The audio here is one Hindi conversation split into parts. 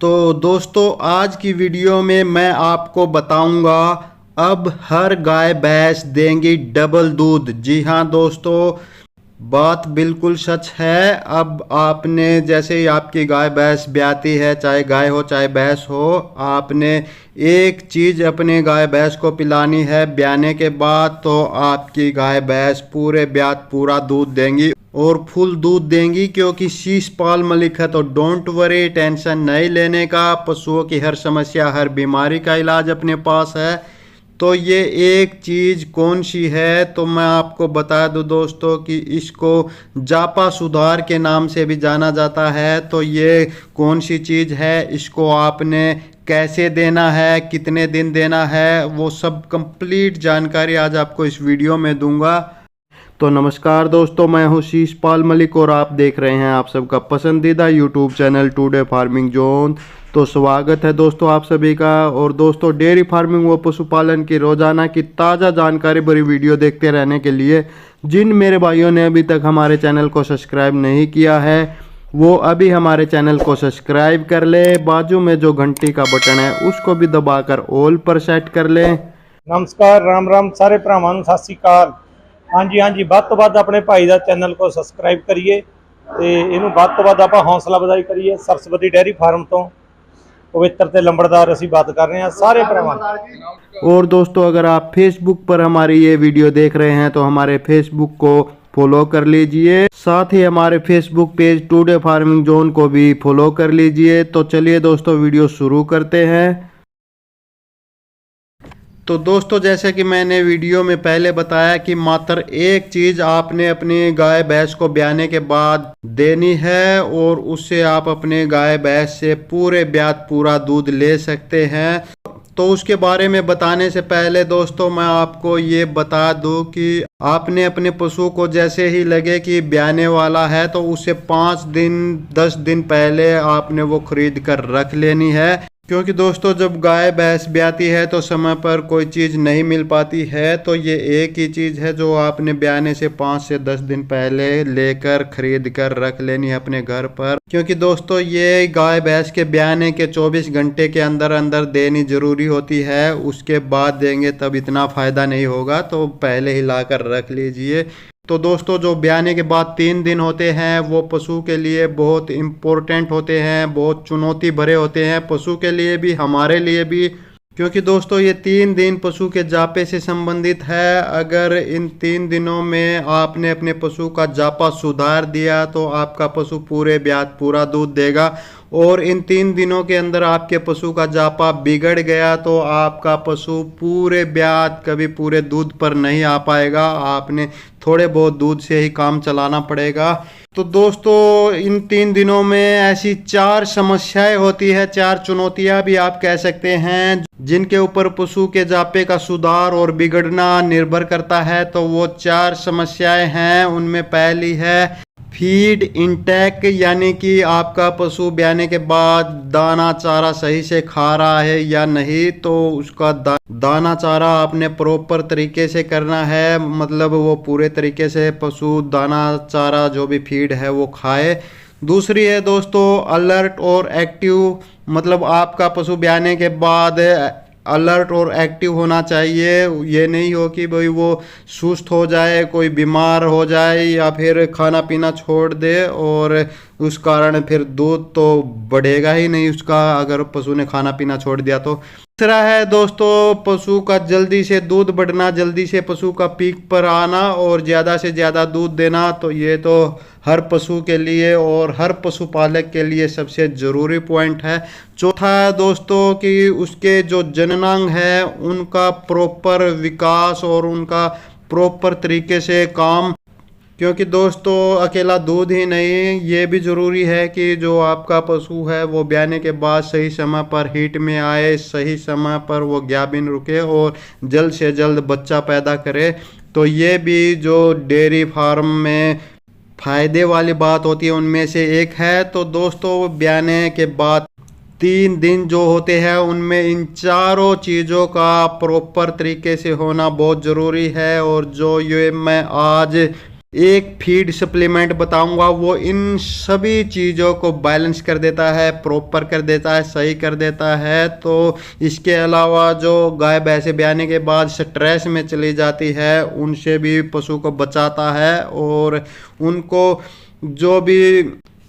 तो दोस्तों आज की वीडियो में मैं आपको बताऊंगा अब हर गाय भैंस देंगी डबल दूध। जी हाँ दोस्तों, बात बिल्कुल सच है। अब आपने जैसे ही आपकी गाय भैंस ब्याती है, चाहे गाय हो चाहे भैंस हो, आपने एक चीज़ अपने गाय भैंस को पिलानी है ब्याने के बाद, तो आपकी गाय भैंस पूरे ब्यात पूरा दूध देंगी और फुल दूध देंगी, क्योंकि शीश पाल मलिक है। तो डोंट वरी, टेंशन नहीं लेने का। पशुओं की हर समस्या हर बीमारी का इलाज अपने पास है। तो ये एक चीज़ कौन सी है, तो मैं आपको बता दूं दोस्तों कि इसको जापा सुधार के नाम से भी जाना जाता है। तो ये कौन सी चीज़ है, इसको आपने कैसे देना है, कितने दिन देना है, वो सब कंप्लीट जानकारी आज आपको इस वीडियो में दूंगा। तो नमस्कार दोस्तों, मैं हूं शीश पाल मलिक और आप देख रहे हैं आप सबका पसंदीदा YouTube channel today farming zone. तो स्वागत है दोस्तों आप सभी का। और दोस्तों, डेयरी फार्मिंग व पशुपालन की रोजाना की ताज़ा जानकारी भरी वीडियो देखते रहने के लिए जिन मेरे भाइयों ने अभी तक हमारे चैनल को सब्सक्राइब नहीं किया है, वो अभी हमारे चैनल को सब्सक्राइब कर ले। बाजू में जो घंटी का बटन है उसको भी दबाकर ऑल पर सेट कर ले। नमस्कार, राम राम सारे भरावां नूं, सत श्री अकाल। हाँ जी, ਵੱਧ ਤੋਂ ਵੱਧ अपने भाई का चैनल को सबसक्राइब करिए ਤੇ ਇਹਨੂੰ ਵੱਧ ਤੋਂ ਵੱਧ ਆਪਾਂ हौसला ਵਧਾਈ करिए। सरस्वती डेयरी फार्म तो पवित्र ते लंबड़दार असीं बात कर रहे हैं सारे भरावां। और दोस्तों, अगर आप फेसबुक पर हमारी ये वीडियो देख रहे हैं तो हमारे फेसबुक को फॉलो कर लीजिए। साथ ही हमारे Facebook page today farming zone को भी फॉलो कर लीजिए। तो चलिए दोस्तों, वीडियो शुरू करते हैं। तो दोस्तों, जैसे कि मैंने वीडियो में पहले बताया कि मात्र एक चीज़ आपने अपनी गाय भैंस को ब्याने के बाद देनी है और उससे आप अपने गाय भैंस से पूरे ब्यात पूरा दूध ले सकते हैं। तो उसके बारे में बताने से पहले दोस्तों, मैं आपको ये बता दूं कि आपने अपने पशु को जैसे ही लगे कि ब्याने वाला है, तो उससे 5 दिन 10 दिन पहले आपने वो खरीद कर रख लेनी है। क्योंकि दोस्तों, जब गाय भैंस ब्याती है तो समय पर कोई चीज़ नहीं मिल पाती है। तो ये एक ही चीज़ है जो आपने ब्याने से 5 से 10 दिन पहले लेकर खरीद कर रख लेनी है अपने घर पर। क्योंकि दोस्तों, ये गाय भैंस के ब्याने के 24 घंटे के अंदर अंदर देनी ज़रूरी होती है। उसके बाद देंगे तब इतना फ़ायदा नहीं होगा, तो पहले ही ला कर रख लीजिए। तो दोस्तों, जो ब्याने के बाद 3 दिन होते हैं वो पशु के लिए बहुत इम्पोर्टेंट होते हैं, बहुत चुनौती भरे होते हैं, पशु के लिए भी हमारे लिए भी। क्योंकि दोस्तों, ये 3 दिन पशु के जापे से संबंधित है। अगर इन 3 दिनों में आपने अपने पशु का जापा सुधार दिया तो आपका पशु पूरे ब्यात पूरा दूध देगा। और इन 3 दिनों के अंदर आपके पशु का जापा बिगड़ गया तो आपका पशु पूरे ब्यात कभी पूरे दूध पर नहीं आ पाएगा। आपने थोड़े बहुत दूध से ही काम चलाना पड़ेगा। तो दोस्तों, इन 3 दिनों में ऐसी 4 समस्याएं होती है, 4 चुनौतियां भी आप कह सकते हैं, जिनके ऊपर पशु के जापे का सुधार और बिगड़ना निर्भर करता है। तो वो 4 समस्याएं हैं। उनमें पहली है फीड इनटेक, यानी कि आपका पशु ब्याने के बाद दाना चारा सही से खा रहा है या नहीं। तो उसका दाना चारा आपने प्रॉपर तरीके से करना है, मतलब वो पूरे तरीके से पशु दाना चारा जो भी फीड है वो खाए। दूसरी है दोस्तों अलर्ट और एक्टिव, मतलब आपका पशु ब्याने के बाद अलर्ट और एक्टिव होना चाहिए। ये नहीं हो कि भाई वो सुस्त हो जाए, कोई बीमार हो जाए या फिर खाना पीना छोड़ दे और उस कारण फिर दूध तो बढ़ेगा ही नहीं उसका, अगर पशु ने खाना पीना छोड़ दिया तो। तीसरा है दोस्तों पशु का जल्दी से दूध बढ़ना, जल्दी से पशु का पीक पर आना और ज़्यादा से ज़्यादा दूध देना। तो ये तो हर पशु के लिए और हर पशुपालक के लिए सबसे ज़रूरी पॉइंट है। चौथा है दोस्तों कि उसके जो जननांग है उनका प्रॉपर विकास और उनका प्रॉपर तरीके से काम। क्योंकि दोस्तों, अकेला दूध ही नहीं, ये भी ज़रूरी है कि जो आपका पशु है वो ब्याने के बाद सही समय पर हीट में आए, सही समय पर वो गाभिन रुके और जल्द से जल्द बच्चा पैदा करे। तो ये भी जो डेयरी फार्म में फ़ायदे वाली बात होती है उनमें से एक है। तो दोस्तों, ब्याने के बाद 3 दिन जो होते हैं उनमें इन चारों चीज़ों का प्रॉपर तरीके से होना बहुत ज़रूरी है। और जो ये मैं आज एक फीड सप्लीमेंट बताऊंगा, वो इन सभी चीज़ों को बैलेंस कर देता है, प्रॉपर कर देता है, सही कर देता है। तो इसके अलावा जो गाय भैंसे ब्याने के बाद स्ट्रेस में चली जाती है, उनसे भी पशु को बचाता है। और उनको जो भी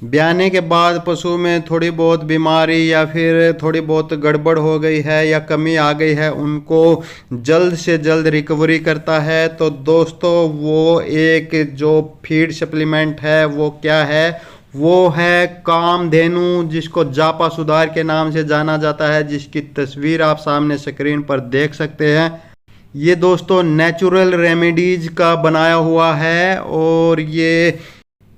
ब्याने के बाद पशु में थोड़ी बहुत बीमारी या फिर थोड़ी बहुत गड़बड़ हो गई है या कमी आ गई है, उनको जल्द से जल्द रिकवरी करता है। तो दोस्तों वो एक जो फीड सप्लीमेंट है वो क्या है, वो है कामधेनु, जिसको जापा सुधार के नाम से जाना जाता है, जिसकी तस्वीर आप सामने स्क्रीन पर देख सकते हैं। ये दोस्तों नेचुरल रेमेडीज का बनाया हुआ है और ये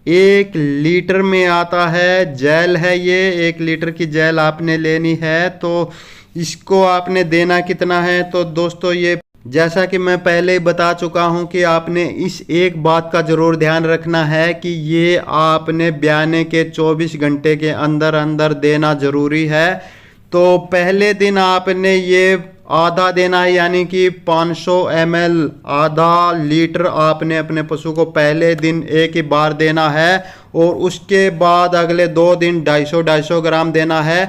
1 लीटर में आता है। जेल है ये, 1 लीटर की जेल आपने लेनी है। तो इसको आपने देना कितना है, तो दोस्तों ये जैसा कि मैं पहले ही बता चुका हूं कि आपने इस एक बात का ज़रूर ध्यान रखना है कि ये आपने ब्याने के 24 घंटे के अंदर अंदर देना ज़रूरी है। तो पहले दिन आपने ये आधा देना है, यानी कि 500 ml, आधा लीटर आपने अपने पशु को पहले दिन एक ही बार देना है। और उसके बाद अगले 2 दिन 250 ग्राम देना है।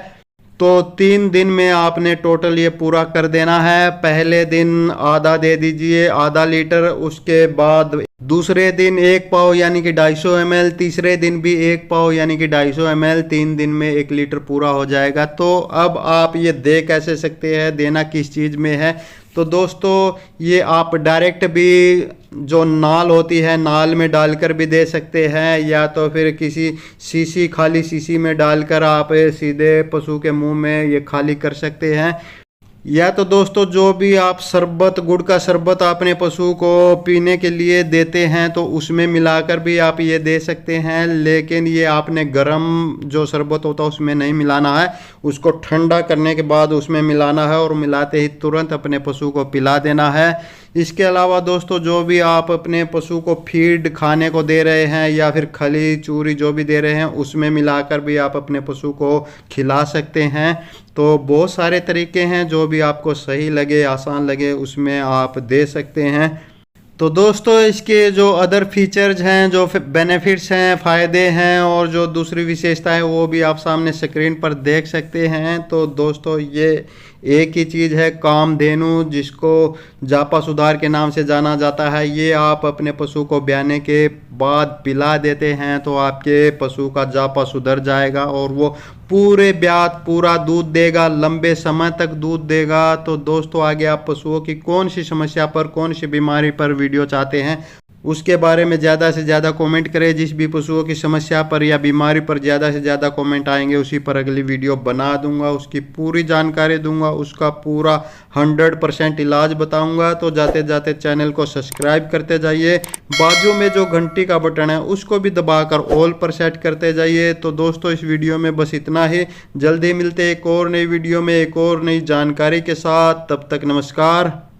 तो 3 दिन में आपने टोटल ये पूरा कर देना है। पहले दिन आधा दे दीजिए, आधा लीटर, उसके बाद दूसरे दिन 1 पाव यानी कि 250 ml, तीसरे दिन भी 1 पाव यानी कि 250 ml, 3 दिन में 1 लीटर पूरा हो जाएगा। तो अब आप ये दे कैसे सकते हैं, देना किस चीज़ में है। तो दोस्तों ये आप डायरेक्ट भी जो नाल होती है, नाल में डालकर भी दे सकते हैं, या तो फिर किसी शीशी, खाली शीशी में डालकर आप सीधे पशु के मुंह में ये खाली कर सकते हैं। या तो दोस्तों जो भी आप शरबत, गुड़ का शरबत अपने पशु को पीने के लिए देते हैं, तो उसमें मिलाकर भी आप ये दे सकते हैं। लेकिन ये आपने गर्म जो शरबत होता है उसमें नहीं मिलाना है, उसको ठंडा करने के बाद उसमें मिलाना है और मिलाते ही तुरंत अपने पशु को पिला देना है। इसके अलावा दोस्तों जो भी आप अपने पशु को फीड खाने को दे रहे हैं या फिर खली चूरी जो भी दे रहे हैं, उसमें मिलाकर भी आप अपने पशु को खिला सकते हैं। तो बहुत सारे तरीके हैं, जो भी आपको सही लगे, आसान लगे, उसमें आप दे सकते हैं। तो दोस्तों इसके जो अदर फीचर्स हैं, जो बेनिफिट्स हैं, फ़ायदे हैं और जो दूसरी विशेषता है, वो भी आप सामने स्क्रीन पर देख सकते हैं। तो दोस्तों ये एक ही चीज़ है कामधेनु, जिसको जापा सुधार के नाम से जाना जाता है। ये आप अपने पशु को ब्याने के बाद पिला देते हैं तो आपके पशु का जापा सुधर जाएगा और वो पूरे ब्यात पूरा दूध देगा, लंबे समय तक दूध देगा। तो दोस्तों आगे आप पशुओं की कौन सी समस्या पर, कौन सी बीमारी पर वीडियो चाहते हैं, उसके बारे में ज़्यादा से ज़्यादा कमेंट करें। जिस भी पशुओं की समस्या पर या बीमारी पर ज़्यादा से ज़्यादा कमेंट आएंगे, उसी पर अगली वीडियो बना दूंगा, उसकी पूरी जानकारी दूंगा, उसका पूरा 100% इलाज बताऊंगा। तो जाते जाते चैनल को सब्सक्राइब करते जाइए, बाजू में जो घंटी का बटन है उसको भी दबाकर ऑल पर सेट करते जाइए। तो दोस्तों इस वीडियो में बस इतना ही, जल्दी मिलते एक और नई वीडियो में एक और नई जानकारी के साथ। तब तक नमस्कार।